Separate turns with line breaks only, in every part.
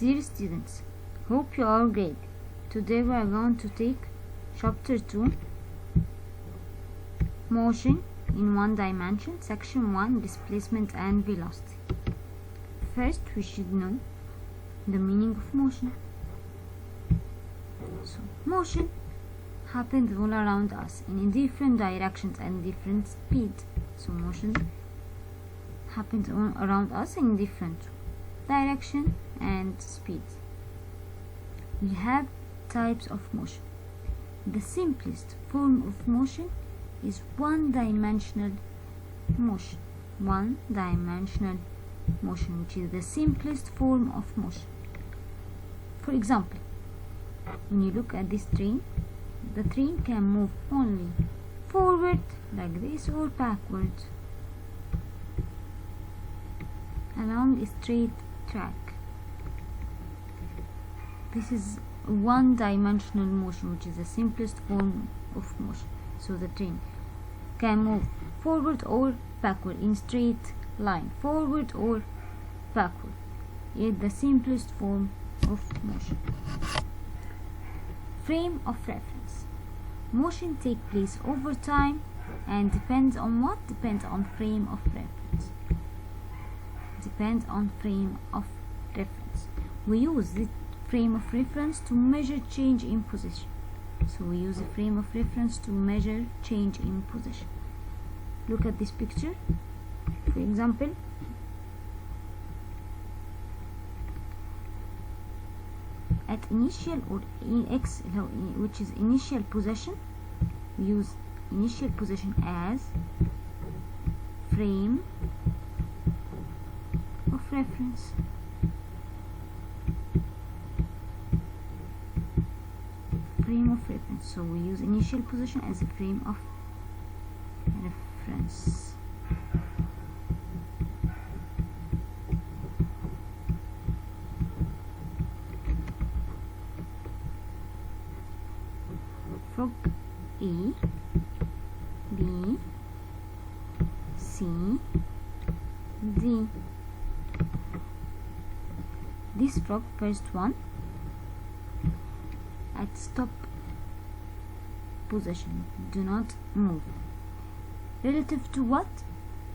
Dear students, hope you are great. Today we are going to take chapter 2, motion in one dimension, section 1, displacement and velocity. First, we should know the meaning of motion. So, motion happens all around us in different directions and different speeds. So, motion happens all around us in different direction and speed. We have types of motion. The simplest form of motion is one-dimensional motion. One-dimensional motion, which is the simplest form of motion. For example, when you look at this train, the train can move only forward like this or backward along a straight track. This is one-dimensional motion, which is the simplest form of motion. So the train can move forward or backward in straight line, forward or backward. It's the simplest form of motion. Frame of reference. Motion takes place over time and depends on what? Depends on frame of reference. Depends on frame of reference. We use this frame of reference to measure change in position. So we use a frame of reference to measure change in position. Look at this picture. For example, at initial or x, which is initial position, we use initial position as frame of reference. Frame of reference. So we use initial position as a frame of reference. Frog A, B, C, D. This frog, first one, at stop position, do not move. Relative to what?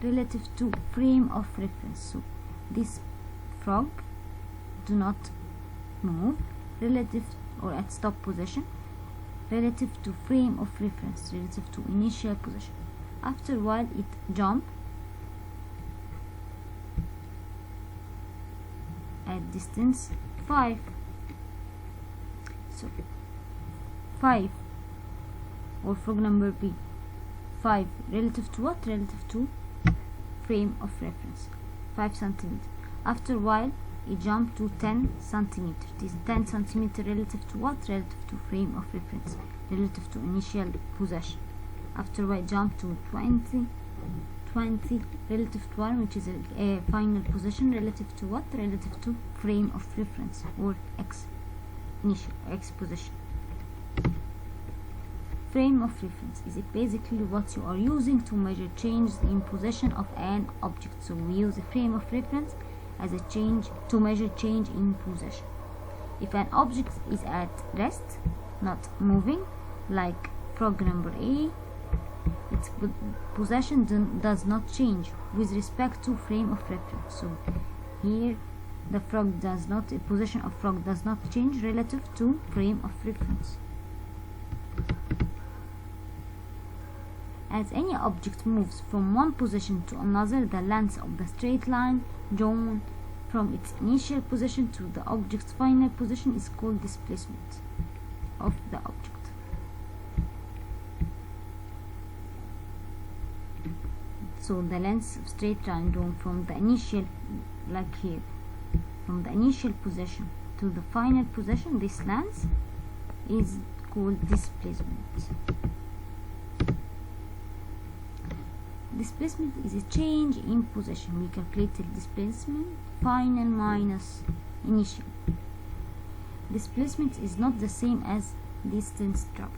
Relative to frame of reference. So this frog do not move, relative or at stop position, relative to frame of reference, relative to initial position. After a while it jump at distance 5. So 5, or frog number B, 5 relative to what? Relative to frame of reference, 5 centimeters. After a while it jumped to 10 centimeters. This 10 centimeters relative to what? Relative to frame of reference, relative to initial position. After a while it jumped to 20 relative to 1, which is a final position, relative to what? Relative to frame of reference, or x, initial x position. Frame of reference is basically what you are using to measure change in position of an object. So we use a frame of reference as a change to measure change in position. If an object is at rest, not moving, like frog number A, its position does not change with respect to frame of reference. So here the frog does not, the position of frog does not change relative to frame of reference. As any object moves from one position to another, the length of the straight line drawn from its initial position to the object's final position is called displacement of the object. So the length of straight line drawn from the initial, like here, from the initial position to the final position, this length is called displacement. Displacement is a change in position. We calculated displacement final minus initial. Displacement is not the same as distance traveled.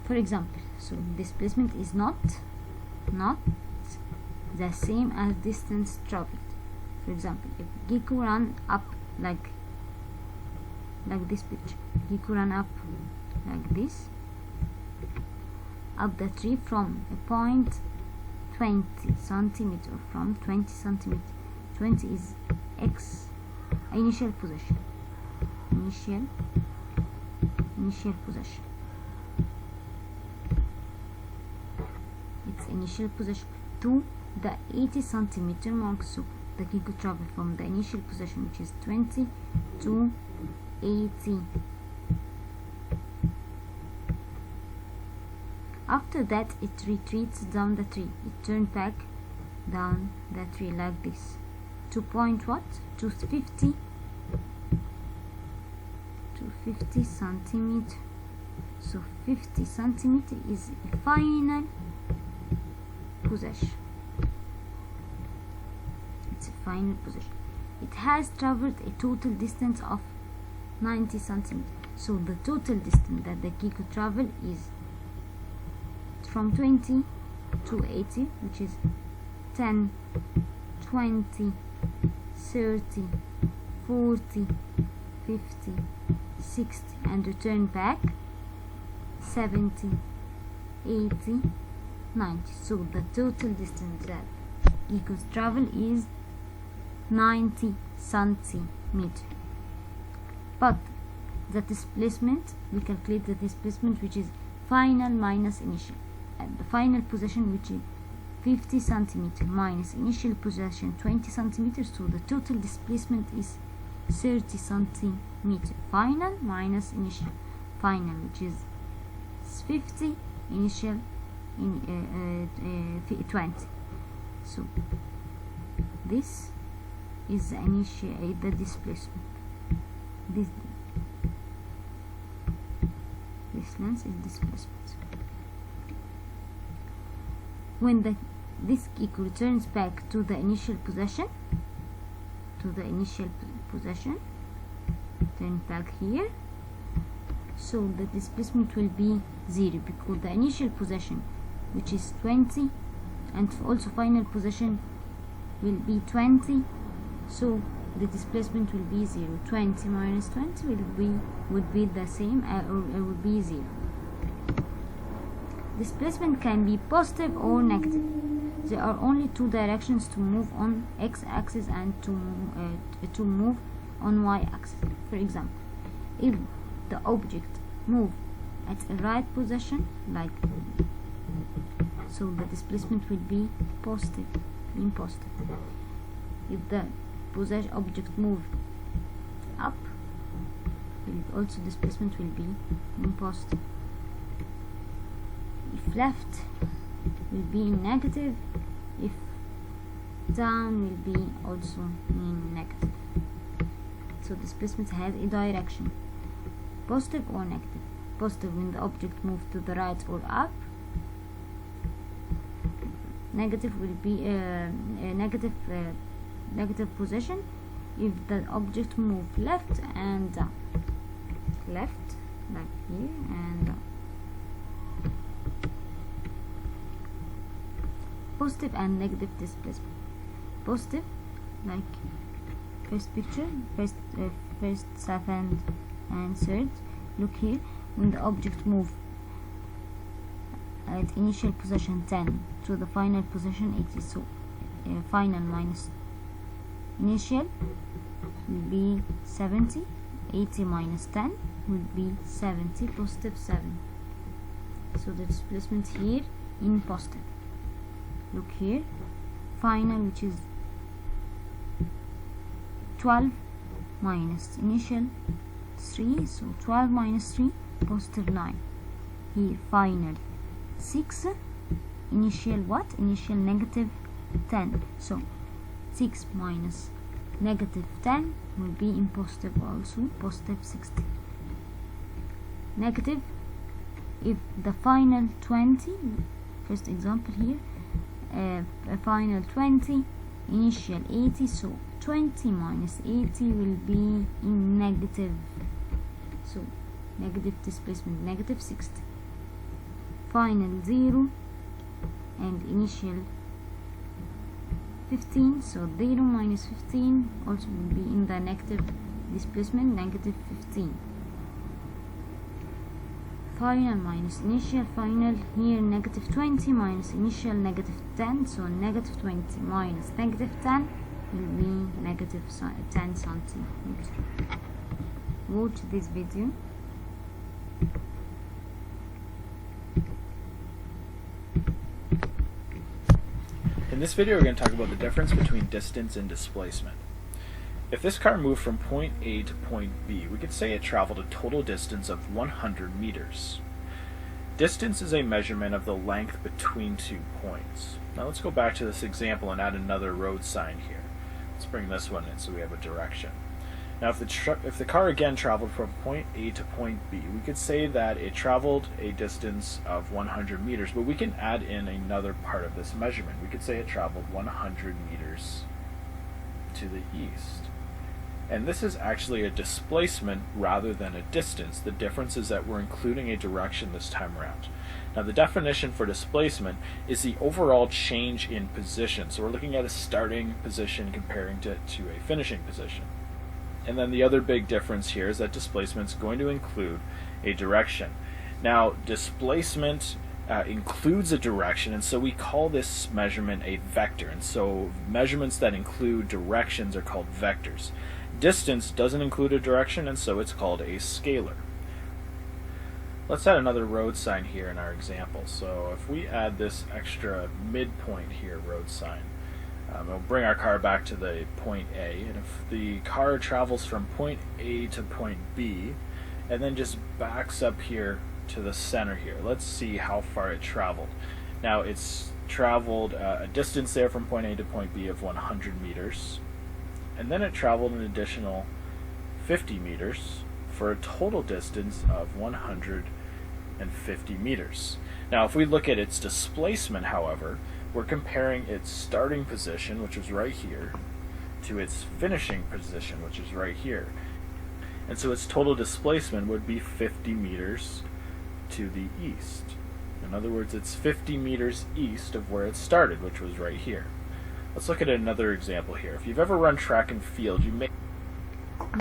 For example, so displacement is not the same as distance traveled. For example, if Gecko ran up like this picture. He could run up like this, up the tree from a point 20 centimeter, from 20 centimeter. 20 is x initial position, initial position. Its initial position to the 80 centimeter mark. So the key could travel from the initial position, which is 20, to 80. After that, it retreats down the tree. It turns back down the tree like this, to point what? To 50 centimeter. So 50 centimeter is a final position. It's a final position. It has traveled a total distance of 90 centimeters. So the total distance that the key could travel is from 20 to 80, which is 10, 20, 30, 40, 50, 60, and return back 70, 80, 90. So the total distance that he could travel is 90 centimeters. But the displacement, we calculate the displacement, which is final minus initial. At the final position, which is 50 centimeters minus initial position 20 centimeters, so the total displacement is 30 centimeters. Final minus initial. Final, which is 50, initial in 20. So this is the initial, the displacement. This length is displacement. When this key returns back to the initial position, turn back here, so the displacement will be 0, because the initial position, which is 20, and also final position will be 20, so the displacement will be 0. 20 minus 20 would be the same, or would be 0. Displacement can be positive or negative. There are only two directions to move on x-axis and to move on y-axis. For example, if the object move at a right position, like so, the displacement will be positive, If the object move up, also displacement will be positive. If left will be in negative, if down will be also in negative. So displacement has a direction, positive or negative. Positive when the object moves to the right or up. Negative will be a negative position if the object move left and down. Left, like here, and down. Positive and negative displacement. Positive, like first picture, first, second, and third. Look here, when the object move at initial position 10 to the final position 80, so final minus initial will be 70, 80 minus 10 will be 70, positive 7. So the displacement here in positive. Look here, final, which is 12 minus initial 3, so 12 minus 3, positive 9. Here final 6, initial what? Initial negative 10. So 6 minus negative 10 will be in positive also, positive 60. Negative, if the final 20, first example here, a final 20, initial 80, so 20 minus 80 will be in negative, so negative displacement, negative 60. Final 0 and initial 15, so 0 minus 15 also will be in the negative displacement negative 15. Final minus initial, final here negative 20 minus initial negative 10, so negative 20 minus negative 10 will be negative 10 centimeter. Watch this video.
In this video, we're going to talk about the difference between distance and displacement. If this car moved from point A to point B, we could say it traveled a total distance of 100 meters. Distance is a measurement of the length between 2 points. Now let's go back to this example and add another road sign here. Let's bring this one in so we have a direction. Now if the car again traveled from point A to point B, we could say that it traveled a distance of 100 meters, but we can add in another part of this measurement. We could say it traveled 100 meters to the east. And this is actually a displacement rather than a distance. The difference is that we're including a direction this time around. Now the definition for displacement is the overall change in position. So we're looking at a starting position comparing to a finishing position. And then the other big difference here is that displacement is going to include a direction. Now displacement includes a direction, and so we call this measurement a vector. And so measurements that include directions are called vectors. Distance doesn't include a direction, and so it's called a scalar. Let's add another road sign here in our example. So if we add this extra midpoint here road sign, we'll bring our car back to the point A, and if the car travels from point A to point B and then just backs up here to the center here, let's see how far it traveled. Now it's traveled a distance there from point A to point B of 100 meters, and then it traveled an additional 50 meters for a total distance of 150 meters. Now if we look at its displacement, however, we're comparing its starting position, which is right here, to its finishing position, which is right here. And so its total displacement would be 50 meters to the east. In other words, it's 50 meters east of where it started, which was right here. Let's look at another example here. If you've ever run track and field, you may...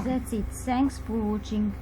That's it. Thanks for watching.